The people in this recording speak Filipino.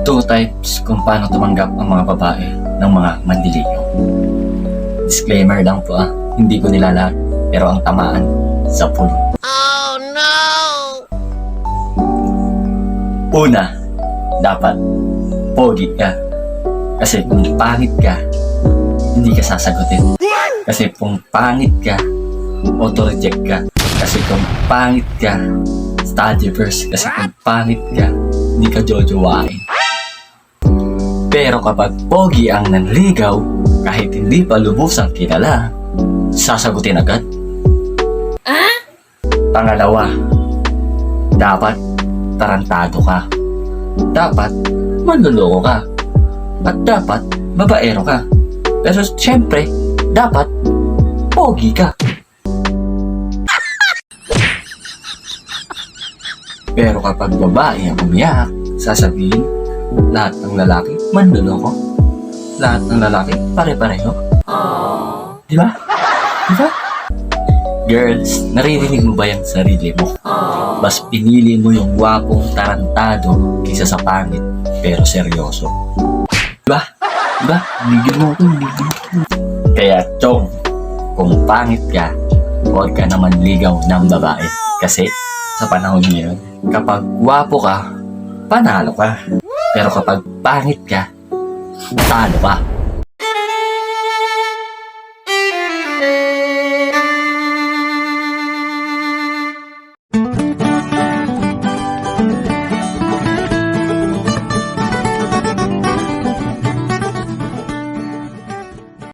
Two types kung paano tumanggap ang mga babae ng mga mandiligaw. Disclaimer lang po hindi ko nilalag, pero ang tamaan sa puno. Oh no! Una, dapat pogi ka. Kasi kung pangit ka, hindi ka sasagutin. Kasi kung pangit ka, auto-reject ka. Kasi kung pangit ka, study first. Kasi kung pangit ka, hindi ka jojowain. Pero kapag pogi ang nanligaw, kahit hindi pa lubusang kilala, sasagutin agad. Pangalawa, dapat tarantado ka. Dapat manloloko ka. At dapat babaero ka. Pero syempre, dapat pogi ka. Pero kapag babae ang umiyak, sasabihin, lahat ng lalaki manloloko. Lahat ng lalaki pare-pareho. Di ba? Di ba? Girls, naririnig mo ba yung sarili mo? Mas pinili mo yung gwapong tarantado kaysa sa pangit pero seryoso. Diba? Diba? Bigyan mo ako, bigyan mo. Kaya, chong, kung pangit ka, huwag ka naman ligaw ng babae. Kasi, sa panahon ngayon, kapag gwapo ka, panalo ka. Pero kapag pangit ka, talo ka.